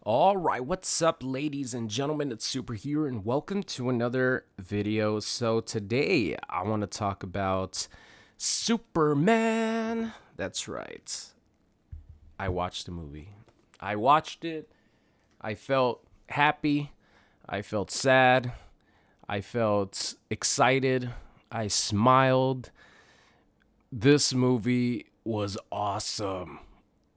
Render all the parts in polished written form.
All right, what's up, ladies and gentlemen? It's Super here, and welcome to another video. So, today I want to talk about Superman. That's right. I watched the movie. I watched it. I felt happy. I felt sad. I felt excited. I smiled. This movie was awesome.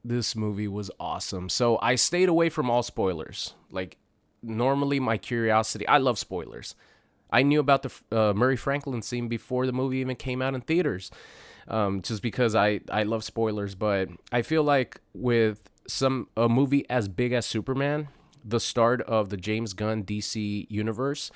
This movie was awesome. So I stayed away from all spoilers. Like, normally my curiosity, I love spoilers. I knew about the Murray Franklin scene before the movie even came out in theaters, just because I love spoilers. But I feel like with a movie as big as Superman, the start of the James Gunn DC universe,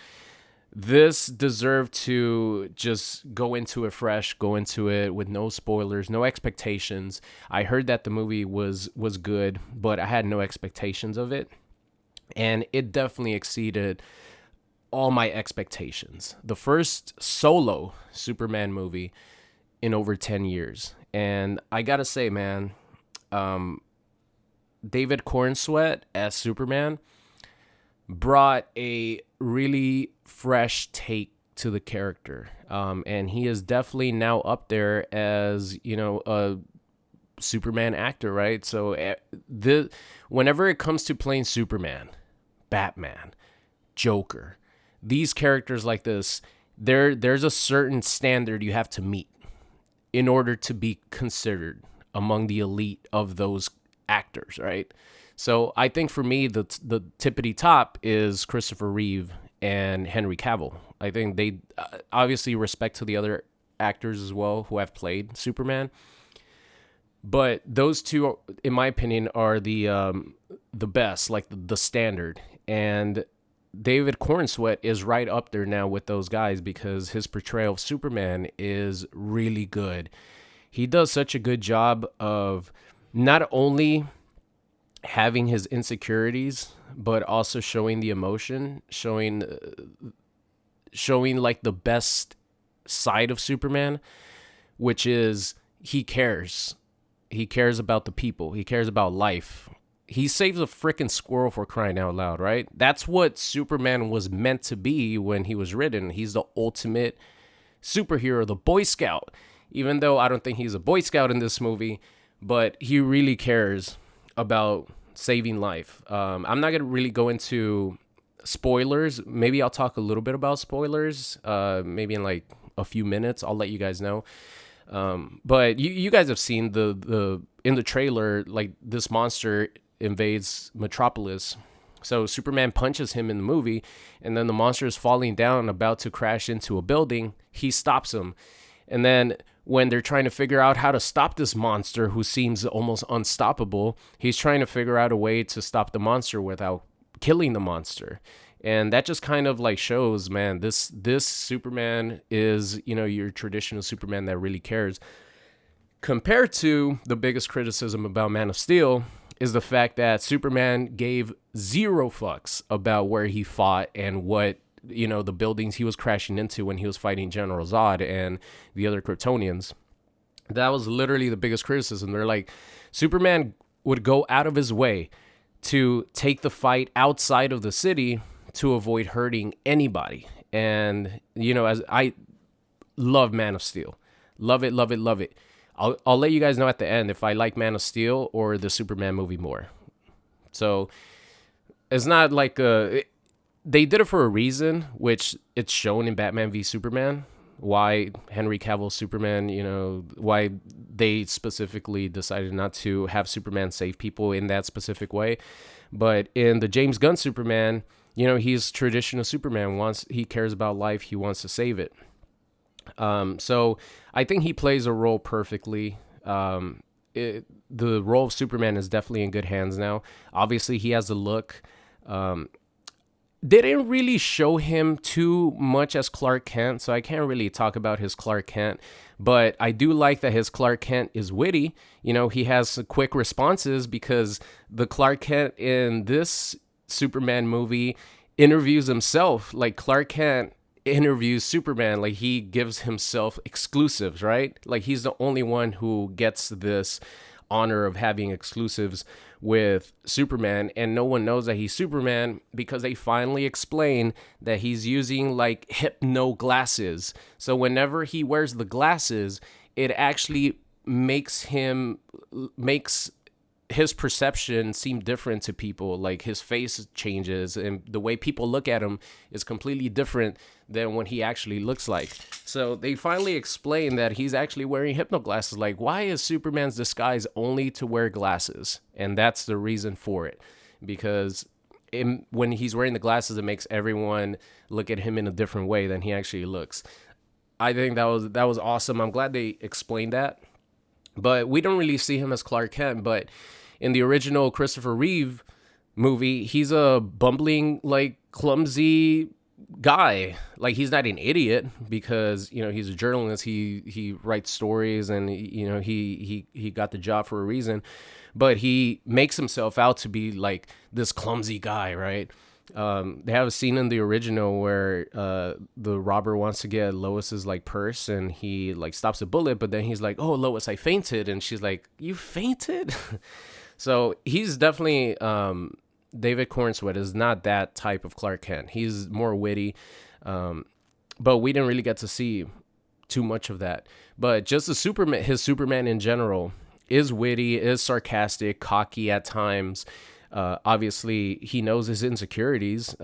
this deserved to just go into it fresh, go into it with no spoilers, no expectations. I heard that the movie was good, but I had no expectations of it, and it definitely exceeded all my expectations. The first solo Superman movie in over 10 years. And I got to say, man, um David Cornsweet as Superman brought a really fresh take to the character. And he is definitely now up there as, a Superman actor, right? So the whenever it comes to playing Superman, Batman, Joker, these characters like this, there's a certain standard you have to meet in order to be considered among the elite of those actors, right? So I think for me, the tippity top is Christopher Reeve and Henry Cavill. I think they obviously respect to the other actors as well who have played Superman, but those two, in my opinion, are the best, like the standard. And David Cornsweet is right up there now with those guys because his portrayal of Superman is really good. He does such a good job of not only having his insecurities but also showing the emotion, showing like the best side of Superman, which is he cares. He cares about the people. He cares about life. He saves a freaking squirrel, for crying out loud, right? That's what Superman was meant to be when he was written. He's the ultimate superhero, the Boy Scout. Even though I don't think he's a Boy Scout in this movie, but he really cares about saving life. I'm not gonna really go into spoilers. Maybe I'll talk a little bit about spoilers. Maybe in like a few minutes, I'll let you guys know. But you guys have seen the in the trailer, like this monster invades Metropolis. So Superman punches him in the movie, and then the monster is falling down, about to crash into a building. He stops him, and then when they're trying to figure out how to stop this monster who seems almost unstoppable, he's trying to figure out a way to stop the monster without killing the monster. And that just kind of like shows, man, this Superman is, your traditional Superman that really cares. Compared to the biggest criticism about Man of Steel is the fact that Superman gave zero fucks about where he fought and what, the buildings he was crashing into when he was fighting General Zod and the other Kryptonians. That was literally the biggest criticism. They're like, Superman would go out of his way to take the fight outside of the city to avoid hurting anybody. And, as I love Man of Steel, love it, love it, love it. I'll let you guys know at the end if I like Man of Steel or the Superman movie more. So it's not like they did it for a reason, which it's shown in Batman v Superman. Why Henry Cavill Superman, why they specifically decided not to have Superman save people in that specific way. But in the James Gunn Superman, he's traditional Superman. He cares about life, he wants to save it. So I think he plays a role perfectly. The role of Superman is definitely in good hands now. Obviously, he has the look. They didn't really show him too much as Clark Kent, so I can't really talk about his Clark Kent. But I do like that his Clark Kent is witty. He has quick responses because the Clark Kent in this Superman movie interviews himself. Like Clark Kent interviews Superman, like he gives himself exclusives, right? Like he's the only one who gets this honor of having exclusives with Superman, and no one knows that he's Superman because they finally explain that he's using like hypno glasses. So whenever he wears the glasses, it actually makes his perception seem different to people. Like his face changes and the way people look at him is completely different than what he actually looks like. So they finally explain that he's actually wearing hypno glasses. Like, why is Superman's disguise only to wear glasses? And that's the reason for it, because when he's wearing the glasses, it makes everyone look at him in a different way than he actually looks. I think that was awesome. I'm glad they explained that. But we don't really see him as Clark Kent. But in the original Christopher Reeve movie, he's a bumbling, like, clumsy guy. Like, he's not an idiot because, you know, he's a journalist. He writes stories, and, you know, he got the job for a reason. But he makes himself out to be like this clumsy guy, right? They have a scene in the original where the robber wants to get Lois's like purse, and he like stops a bullet, but then he's like, "Oh, Lois, I fainted," and she's like, "You fainted?" So he's definitely David Cornsweet is not that type of Clark Kent. He's more witty, but we didn't really get to see too much of that. But just his Superman in general is witty, is sarcastic, cocky at times. Obviously, he knows his insecurities.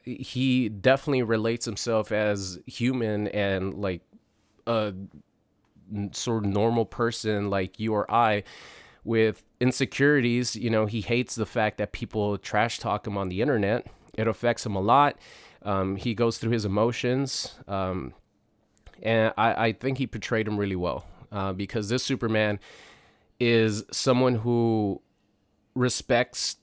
He definitely relates himself as human and like a sort of normal person like you or I with insecurities. You know, he hates the fact that people trash talk him on the internet. It affects him a lot. He goes through his emotions. And I think he portrayed him really well because this Superman is someone who respects,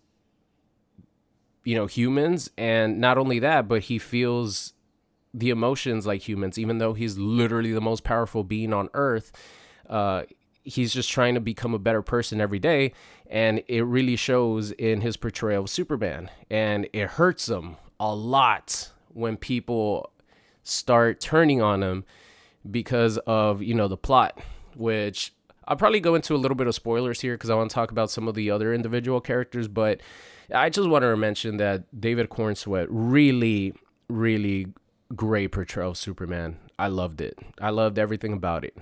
you know, humans, and not only that, but he feels the emotions like humans, even though he's literally the most powerful being on earth. He's just trying to become a better person every day, and it really shows in his portrayal of Superman. And it hurts him a lot when people start turning on him because of, you know, the plot, which I'll probably go into a little bit of spoilers here because I want to talk about some of the other individual characters, but I just want to mention that David Cornsweet really, really great portrayal of Superman. I loved it. I loved everything about it.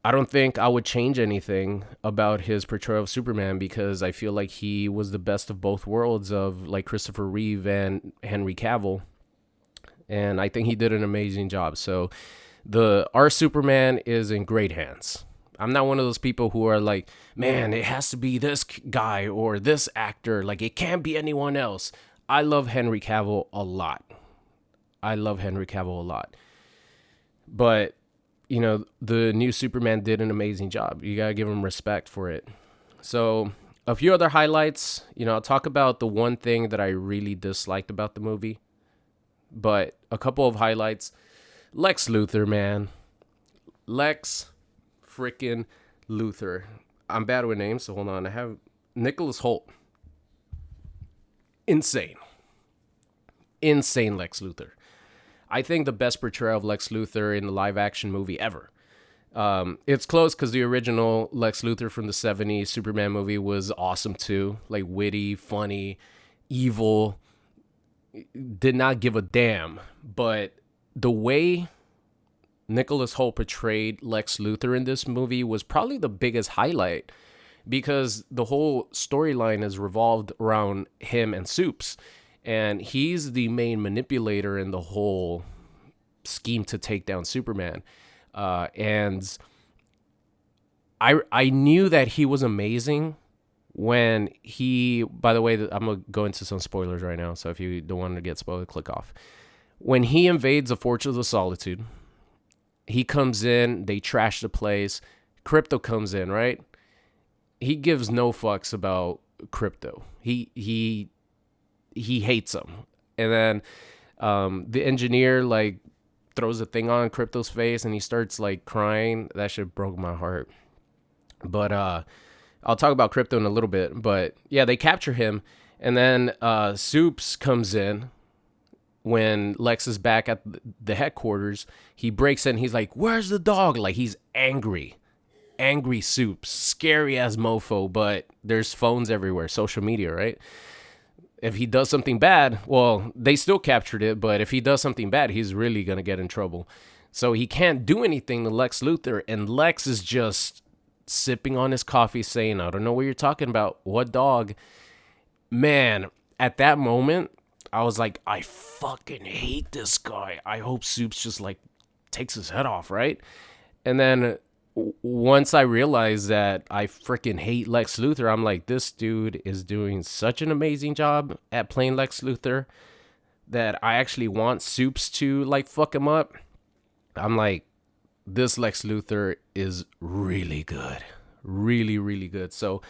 I don't think I would change anything about his portrayal of Superman because I feel like he was the best of both worlds of like Christopher Reeve and Henry Cavill. And I think he did an amazing job. So our Superman is in great hands. I'm not one of those people who are like, man, it has to be this guy or this actor. Like, it can't be anyone else. I love Henry Cavill a lot. But, you know, the new Superman did an amazing job. You got to give him respect for it. So a few other highlights. You know, I'll talk about the one thing that I really disliked about the movie. But a couple of highlights. Lex Luthor, man. Lex freaking Luthor. I'm bad with names, so hold on. I have Nicholas Hoult. Insane Lex Luthor. I think the best portrayal of Lex Luthor in the live action movie ever. It's close because the original Lex Luthor from the 70s Superman movie was awesome too. Like, witty, funny, evil, did not give a damn. But the way Nicholas Hoult portrayed Lex Luthor in this movie was probably the biggest highlight because the whole storyline is revolved around him and Supes, and he's the main manipulator in the whole scheme to take down Superman. And I knew that he was amazing when he, by the way, I'm going to go into some spoilers right now, so if you don't want to get spoiled, click off. When he invades the Fortress of Solitude, he comes in, they trash the place, Krypto comes in, right? He gives no fucks about Krypto. He hates him. And then the engineer like throws a thing on Krypto's face and he starts like crying. That shit broke my heart. But I'll talk about Krypto in a little bit. But yeah, they capture him, and then Supes comes in when Lex is back at the headquarters. He breaks in. He's like, "Where's the dog?" Like, he's angry. angry Soups, scary as mofo, but there's phones everywhere, social media, right? If he does something bad, well, they still captured it, but if he does something bad, he's really going to get in trouble. So he can't do anything to Lex Luthor, and Lex is just sipping on his coffee saying, I don't know what you're talking about. What dog? Man, at that moment, I was like, I fucking hate this guy. I hope Soups just like takes his head off, right? And then once I realized that I freaking hate Lex Luthor, I'm like, this dude is doing such an amazing job at playing Lex Luthor that I actually want Soups to like fuck him up. I'm like, this Lex Luthor is really good. Really, really good. So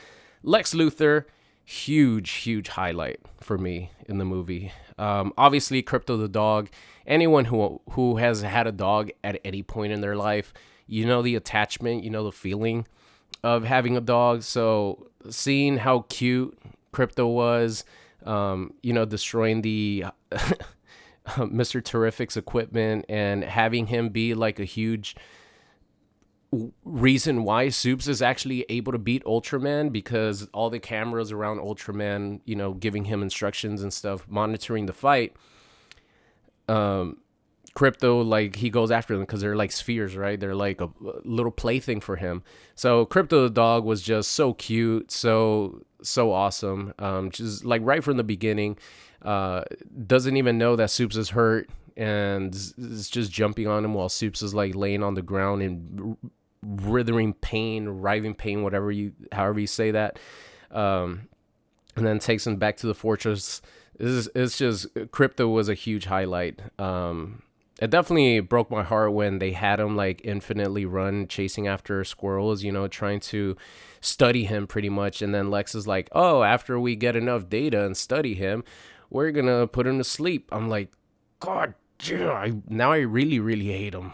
Lex Luthor, huge highlight for me in the movie. Obviously, Krypto the dog. Anyone who has had a dog at any point in their life, you know the attachment, you know the feeling of having a dog. So seeing how cute Krypto was, destroying the Mr. Terrific's equipment and having him be like a huge reason why Soups is actually able to beat Ultraman, because all the cameras around Ultraman, giving him instructions and stuff, monitoring the fight. Krypto, like, he goes after them because they're like spheres, right? They're like a little plaything for him. So Krypto the dog was just so cute, so awesome. Just like right from the beginning, doesn't even know that Soups is hurt and is just jumping on him while Soups is like laying on the ground in writhing pain, writhing pain, however you say that. And then takes him back to the fortress. It's just, Krypto was a huge highlight. It definitely broke my heart when they had him like infinitely run chasing after squirrels, trying to study him pretty much. And then Lex is like, oh, after we get enough data and study him, we're going to put him to sleep. I'm like, God, now I really, really hate him.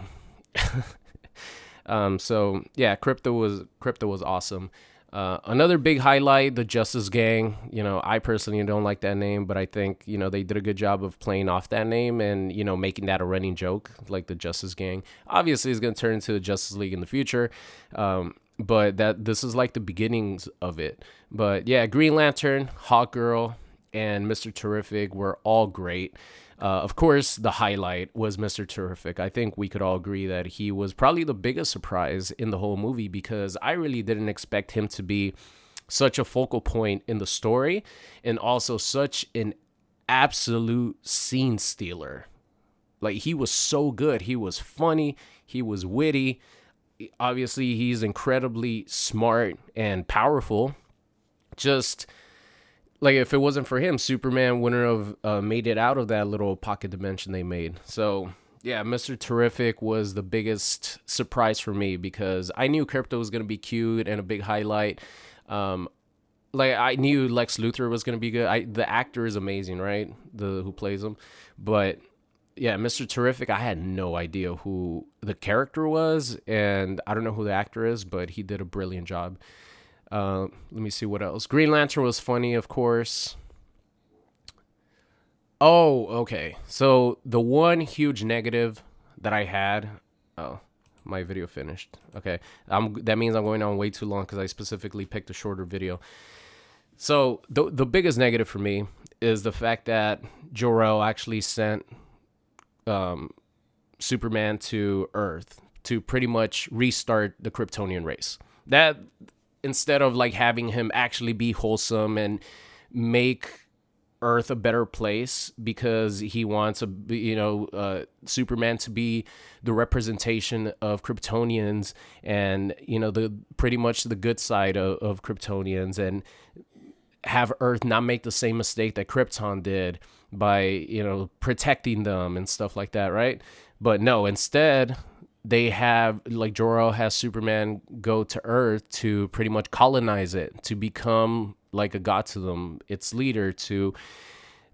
So yeah, Krypto was awesome. Another big highlight, the Justice Gang. I personally don't like that name, but I think, they did a good job of playing off that name and, making that a running joke, like the Justice Gang. Obviously, it's going to turn into the Justice League in the future, but this is like the beginnings of it. But yeah, Green Lantern, Hawkgirl, and Mr. Terrific were all great. Of course, the highlight was Mr. Terrific. I think we could all agree that he was probably the biggest surprise in the whole movie, because I really didn't expect him to be such a focal point in the story and also such an absolute scene stealer. Like, he was so good. He was funny. He was witty. Obviously, he's incredibly smart and powerful. Just like, if it wasn't for him, Superman wouldn't have made it out of that little pocket dimension they made. So yeah, Mr. Terrific was the biggest surprise for me, because I knew Krypto was going to be cute and a big highlight. I knew Lex Luthor was going to be good. The actor is amazing, right? Who plays him. But yeah, Mr. Terrific, I had no idea who the character was, and I don't know who the actor is, but he did a brilliant job. Let me see what else. Green Lantern was funny, of course. Oh, okay. So the one huge negative that I had. Oh, my video finished. Okay. That means I'm going on way too long because I specifically picked a shorter video. So the biggest negative for me is the fact that Jor-El actually sent Superman to Earth to pretty much restart the Kryptonian race. That, instead of like having him actually be wholesome and make Earth a better place, because he wants Superman to be the representation of Kryptonians and the pretty much the good side of Kryptonians, and have Earth not make the same mistake that Krypton did by protecting them and stuff like that, right? But no, instead they have, like, Jor-El has Superman go to Earth to pretty much colonize it, to become like a god to them, its leader, to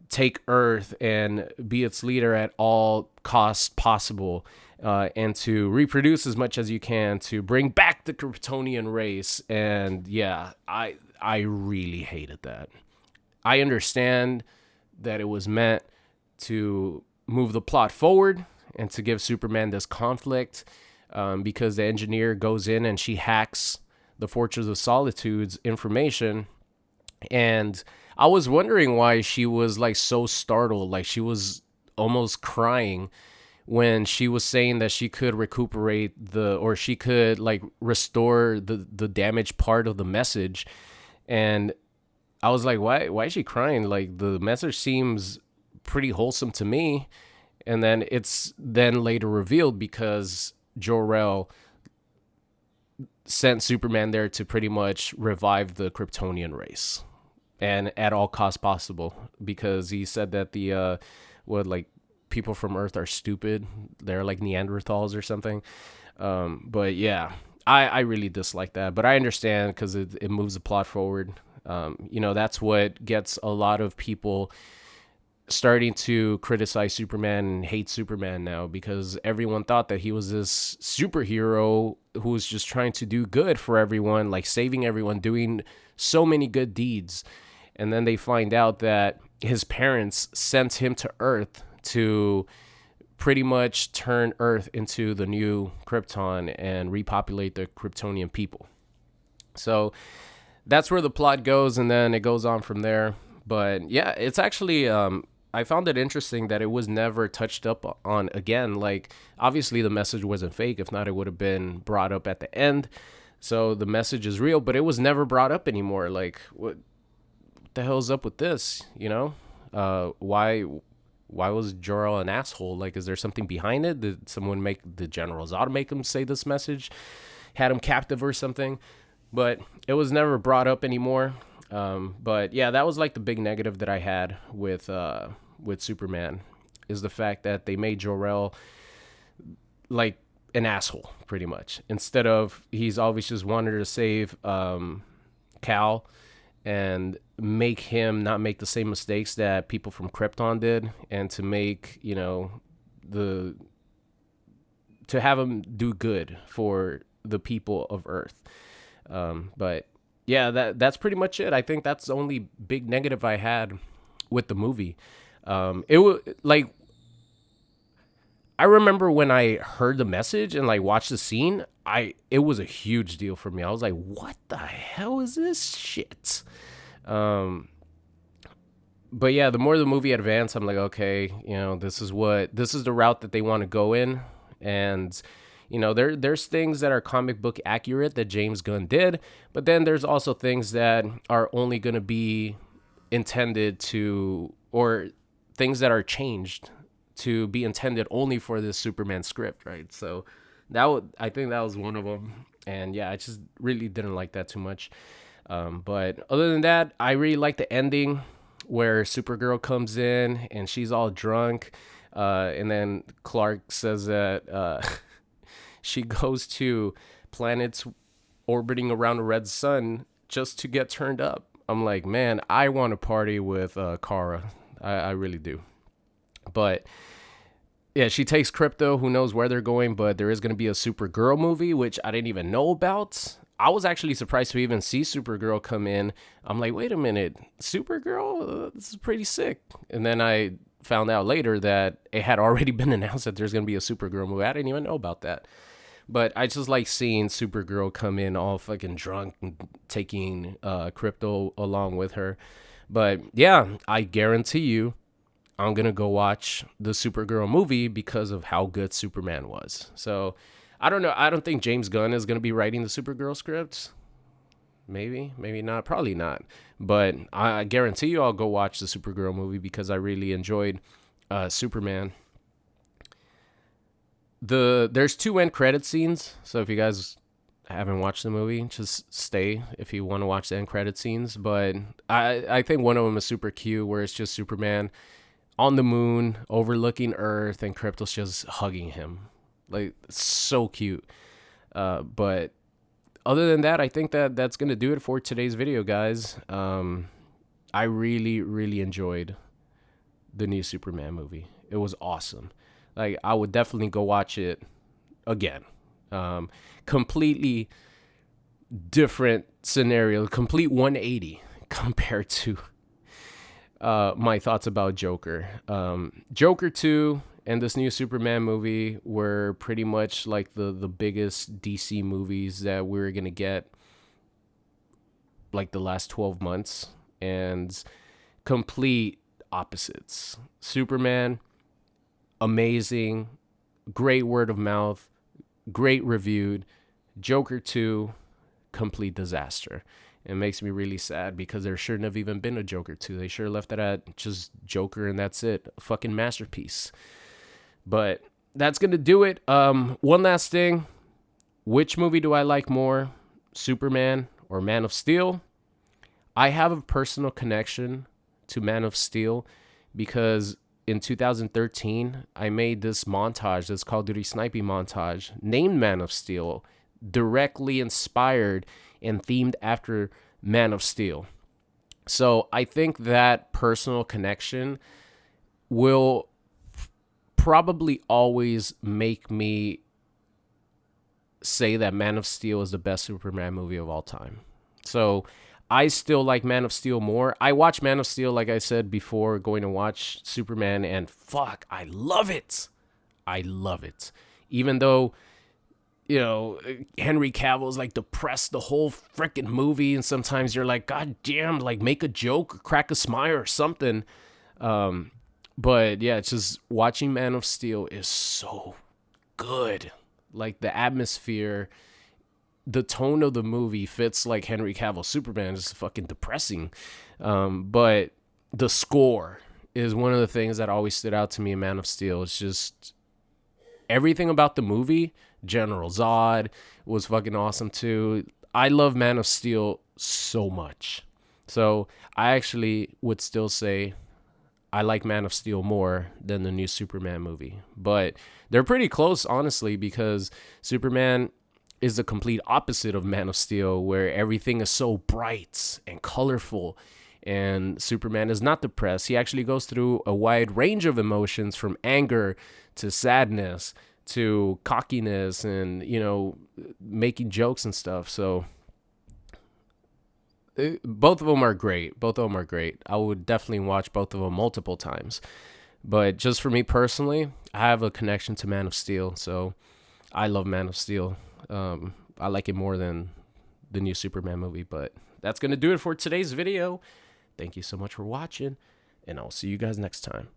take Earth and be its leader at all costs possible, and to reproduce as much as you can, to bring back the Kryptonian race. And yeah, I really hated that. I understand that it was meant to move the plot forward and to give Superman this conflict, because the engineer goes in and she hacks the Fortress of Solitude's information. And I was wondering why she was like so startled, like she was almost crying when she was saying that she could recuperate or she could like restore the damaged part of the message. And I was like, why is she crying? Like the message seems pretty wholesome to me. And then it's then later revealed because Jor-El sent Superman there to pretty much revive the Kryptonian race, and at all costs possible, because he said that the like people from Earth are stupid. They're like Neanderthals or something. But yeah, I really dislike that, but I understand because it moves the plot forward. That's what gets a lot of people starting to criticize Superman and hate Superman now, because everyone thought that he was this superhero who was just trying to do good for everyone, like saving everyone, doing so many good deeds. And then they find out that his parents sent him to Earth to pretty much turn Earth into the new Krypton and repopulate the Kryptonian people. So that's where the plot goes, and then it goes on from there. But yeah, it's actually I found it interesting that it was never touched up on again. Like, obviously the message wasn't fake. If not, it would have been brought up at the end. So the message is real, but it was never brought up anymore. Like, what the hell's up with this? Why was Jor-El an asshole? Like, is there something behind it? Did someone make the General Zod make him say this message? Had him captive or something? But it was never brought up anymore. But yeah, that was like the big negative that I had with Superman, is the fact that they made Jor-El like an asshole, pretty much. Instead of, he's always just wanted to save Kal and make him not make the same mistakes that people from Krypton did, and to make, to have him do good for the people of Earth. But yeah, that's pretty much it. I think that's the only big negative I had with the movie. It was like, I remember when I heard the message and like watched the scene, it was a huge deal for me. I was like, what the hell is this shit? But yeah, the more the movie advanced, I'm like, okay, this is the route that they want to go in. And there's things that are comic book accurate that James Gunn did, but then there's also things that are only going to be intended to, or things that are changed to be intended only for this Superman script, right? So I think that was one of them. And yeah, I just really didn't like that too much. But other than that, I really like the ending where Supergirl comes in and she's all drunk. And then Clark says that she goes to planets orbiting around a red sun just to get turned up. I'm like, man, I want to party with Kara. I really do. But yeah, she takes Krypto. Who knows where they're going, but there is going to be a Supergirl movie, which I didn't even know about. I was actually surprised to even see Supergirl come in. I'm like, wait a minute, Supergirl? This is pretty sick. And then I found out later that it had already been announced that there's going to be a Supergirl movie. I didn't even know about that. But I just like seeing Supergirl come in all fucking drunk and taking Krypto along with her. But yeah, I guarantee you I'm going to go watch the Supergirl movie because of how good Superman was. So I don't know. I don't think James Gunn is going to be writing the Supergirl scripts. Maybe not, probably not. But I guarantee you I'll go watch the Supergirl movie because I really enjoyed Superman. There's 2 end credit scenes, so if you guys haven't watched the movie, just stay if you want to watch the end credit scenes. But I think one of them is super cute, where it's just Superman on the moon overlooking Earth and Krypto's just hugging him. Like, so cute. But other than that, I think that's gonna do it for today's video, guys. I really, really enjoyed the new Superman movie. It was awesome. Like, I would definitely go watch it again. Completely different scenario, complete 180 compared to my thoughts about Joker. Joker 2 and this new Superman movie were pretty much like the biggest DC movies that we're gonna get like the last 12 months, and complete opposites. Superman, amazing, great word of mouth, great reviewed. Joker 2, complete disaster. It makes me really sad because there shouldn't have even been a Joker 2. They sure left it at just Joker and that's it. A fucking masterpiece. But that's going to do it. One last thing. Which movie do I like more? Superman or Man of Steel? I have a personal connection to Man of Steel because in 2013, I made this montage, this Call of Duty sniping montage, named Man of Steel, directly inspired and themed after Man of Steel. So I think that personal connection will probably always make me say that Man of Steel is the best Superman movie of all time. So I still like Man of Steel more. I watch Man of Steel, like I said before, going to watch Superman, and fuck, I love it. I love it. Even though, you know, Henry Cavill's like depressed the whole freaking movie, and sometimes you're like, God damn, like make a joke or crack a smile or something. But yeah, it's just watching Man of Steel is so good. Like the atmosphere, the tone of the movie fits like Henry Cavill Superman is fucking depressing. But the score is one of the things that always stood out to me in Man of Steel. It's just everything about the movie. General Zod was fucking awesome too. I love Man of Steel so much. So I actually would still say I like Man of Steel more than the new Superman movie. But they're pretty close, honestly, because Superman is the complete opposite of Man of Steel, where everything is so bright and colorful, and Superman is not depressed. He actually goes through a wide range of emotions, from anger to sadness to cockiness and, you know, making jokes and stuff. So both of them are great. Both of them are great. I would definitely watch both of them multiple times. But just for me personally, I have a connection to Man of Steel, so I love Man of Steel. I like it more than the new Superman movie. But that's going to do it for today's video. Thank you so much for watching, and I'll see you guys next time.